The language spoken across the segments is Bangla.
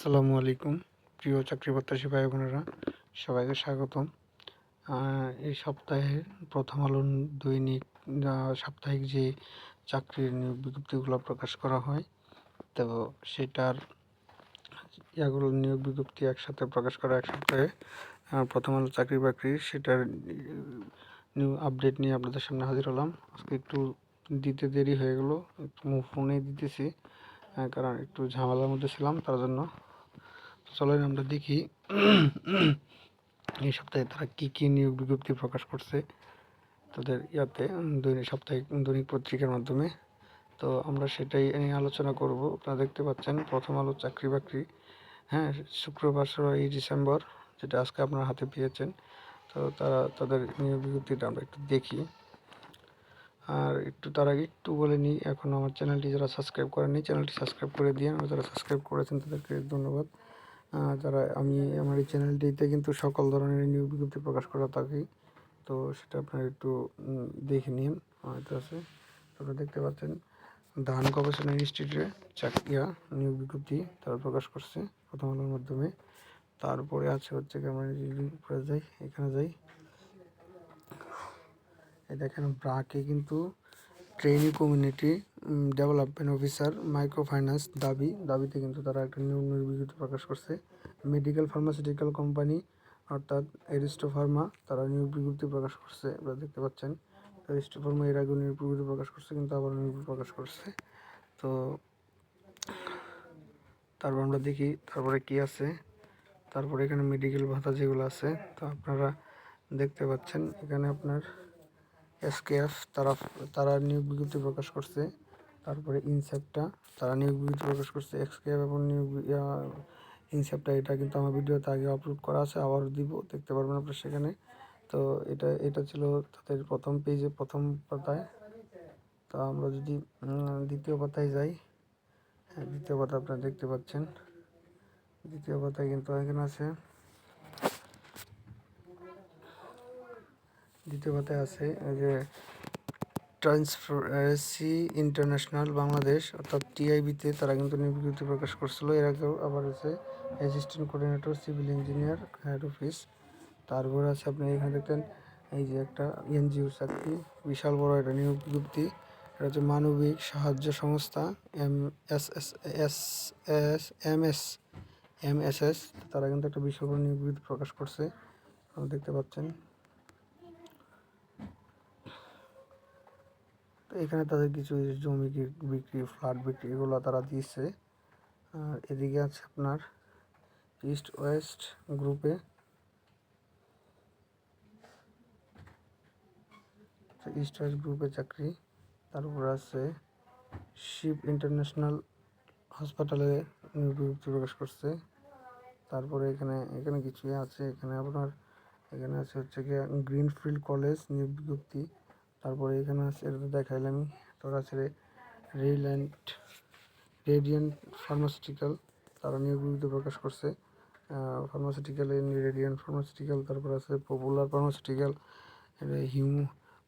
আসসালামু আলাইকুম প্রিয় চাকরি প্রত্যাশী ভাই বোনেরা, সবাইকে স্বাগতম। এই সপ্তাহে প্রথম আলো দৈনিক সাপ্তাহিক যে চাকরির নিয়োগ বিজ্ঞপ্তিগুলো প্রকাশ করা হয়, তো সেটার নিয়োগ বিজ্ঞপ্তি একসাথে প্রকাশ করা এক সপ্তাহে প্রথম আলো চাকরি বাকরি সেটার নিউ আপডেট নিয়ে আপনাদের সামনে হাজির হলাম। আজকে একটু দিতে দেরি হয়ে গেল, একটু ফোনেই দিতেছি, কারণ একটু ঝামেলার মধ্যে ছিলাম, তার জন্য। চলেন আমরা দেখি এই সপ্তাহে তারা কি নিয়োগ বিজ্ঞপ্তি প্রকাশ করছে তাদের সাপ্তাহিক দৈনিক পত্রিকার মাধ্যমে। তো আমরা সেটাই নিয়ে আলোচনা করব। আপনারা দেখতে পাচ্ছেন প্রথম আলো চাকরি বাকরি, শুক্রবার 16 ডিসেম্বর, যেটা আজকে আপনার হাতে পেয়েছেন। তো তাদের নিয়োগ বিজ্ঞপ্তিটা আমরা একটু দেখি। আর তার আগে একটু বলে নিই, এখন আমার চ্যানেলটি যারা সাবস্ক্রাইব করেননি, চ্যানেলটি সাবস্ক্রাইব করে দিয়ে, আর যারা সাবস্ক্রাইব করেছেন তাদেরকে ধন্যবাদ। আমার এই চ্যানেলটিতে কিন্তু সকল ধরনের নিয়োগ বিজ্ঞপ্তি প্রকাশ করা থাকি, তো সেটা আপনারা একটু দেখে নিন। হয়তো আছে, আপনারা দেখতে পাচ্ছেন ধান গবেষণা ইনস্টিটিউটে নিয়োগ বিজ্ঞপ্তি তারা প্রকাশ করছে প্রথম আলোর মাধ্যমে। তারপরে আছে হচ্ছে কি, আমরা এখানে যাই, এই দেখেন ব্রাকে কিন্তু trainee community development officer micro finance দাবিতে কিন্তু তারা একটা নিয়োগ বিজ্ঞপ্তি প্রকাশ করছে। মেডিকেল ফার্মাসিউটিক্যাল কোম্পানি অর্থাৎ এরিস্টো ফার্মা, তারা নিয়োগ বিজ্ঞপ্তি প্রকাশ করছে। আপনারা দেখতে পাচ্ছেন এরিস্টো ফার্মা এর আগে নিয়োগ বিজ্ঞপ্তি প্রকাশ করছে, কিন্তু আবার নিয়োগ প্রকাশ করছে। তো তারপর আমরা দেখি তারপরে কি আছে। তারপরে এখানে মেডিকেল ভাতা যেগুলো আছে, তো আপনারা দেখতে পাচ্ছেন এখানে আপনার এসকেএফ তারা নিয়োগ বিজ্ঞপ্তি প্রকাশ করছে। তারপরে ইনসেপ্টা তারা নিয়োগ বিজ্ঞপ্তি প্রকাশ করছে। এসকেএফ এবং ইনসেপ্টা, এটা কিন্তু আমার ভিডিওতে আগে আপলোড করা আছে, আবার দিব, দেখতে পারবেন আপনারা সেখানে। তো এটা ছিল তাদের প্রথম পেজে, প্রথম পাতায়। তো আমরা যদি দ্বিতীয় পাতায় যাই, দ্বিতীয় পাতা আপনারা দেখতে পাচ্ছেন, দ্বিতীয় পাতায় কিন্তু এখানে আছে, দ্বিতীয় পাতায় আছে যে ট্রান্সপারেন্সি ইন্টারন্যাশনাল বাংলাদেশ অর্থাৎ টিআইবিতে তারা কিন্তু নিয়োগ বিজ্ঞপ্তি প্রকাশ করছিল এর আগেও। আবার আছে assistant coordinator civil engineer head office. তারপর আছে আপনি এখানে দেখতেন এই যে একটা এনজিও চাকরি, বিশাল বড় একটা নিয়োগ বিজ্ঞপ্তি। এটা হচ্ছে মানবিক সাহায্য সংস্থা এমএসএস, তারা কিন্তু একটা বিশাল বড় নিয়োগ বিজ্ঞপ্তি প্রকাশ করছে, আপনারা দেখতে পাচ্ছেন। এখানে তাদের কিছু জমি বিক্রি, ফ্ল্যাট বিক্রি, এগুলো তারা দিয়েছে। আর এদিকে আছে আপনার ইস্ট ওয়েস্ট গ্রুপে চাকরি। তারপর আছে শিপ ইন্টারন্যাশনাল হাসপাতালে নিয়োগ বিজ্ঞপ্তি প্রকাশ করছে। তারপরে এখানে কিছুই আছে, এখানে আছে হচ্ছে গিয়ে গ্রিনফিল্ড কলেজ নিয়োগ বিজ্ঞপ্তি। তারপরে এখানে আছে, এটা তো দেখাইলামই, তোর আছে রেডিয়েন্ট ফার্মাসিউটিক্যাল, তারা নিয়োগ বিজ্ঞপ্তি প্রকাশ করছে রেডিয়েন্ট ফার্মাসিউটিক্যাল। তারপর আছে popular pharmaceutical,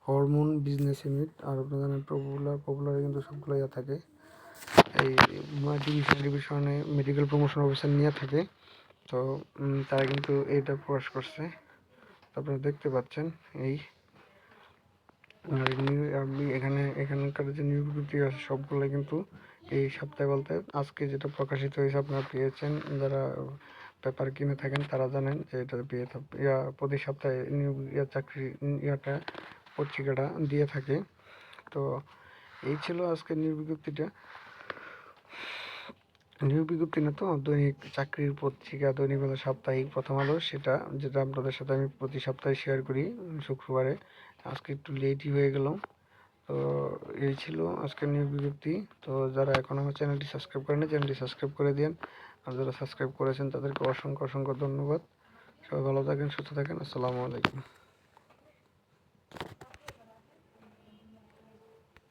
hormone business unit. আর আপনারা জানেন পপুলারে কিন্তু সবগুলো থাকে, এই ডিভিশনে মেডিকেল প্রমোশন অফিসার নিয়ে থাকে। তো তারা কিন্তু এইটা প্রকাশ করছে, আপনারা দেখতে পাচ্ছেন। আপনি এখানকার যে নিয়োগ বিজ্ঞপ্তি আছে সবগুলো কিন্তু এই সপ্তাহে, বলতে আজকে যেটা প্রকাশিত হয়েছে আপনারা পেয়েছেন। যারা পেপার কিনে থাকেন তারা জানেন যে এটা পেয়ে প্রতি সপ্তাহে চাকরি পত্রিকাটা দিয়ে থাকে। তো এই ছিল আজকের নিয়োগ বিজ্ঞপ্তিটা। নিয়োগ বিজ্ঞপ্তি না তো, দৈনিক চাকরির পত্রিকা, দৈনিক বলা সাপ্তাহিক প্রথম আলো, যেটা আপনাদের সাথে আমি প্রতি সপ্তাহে শেয়ার করি শুক্রবারে। আজকে একটু লেটই হয়ে গেল। তো এই ছিল আজকের নিয়োগ বিজ্ঞপ্তি। তো যারা এখন আমার চ্যানেলটি সাবস্ক্রাইব করেন, চ্যানেলটি সাবস্ক্রাইব করে দিন। আর যারা সাবস্ক্রাইব করেছেন তাদেরকে অসংখ্য ধন্যবাদ। সবাই ভালো থাকেন, সুস্থ থাকেন। আসসালামু আলাইকুম।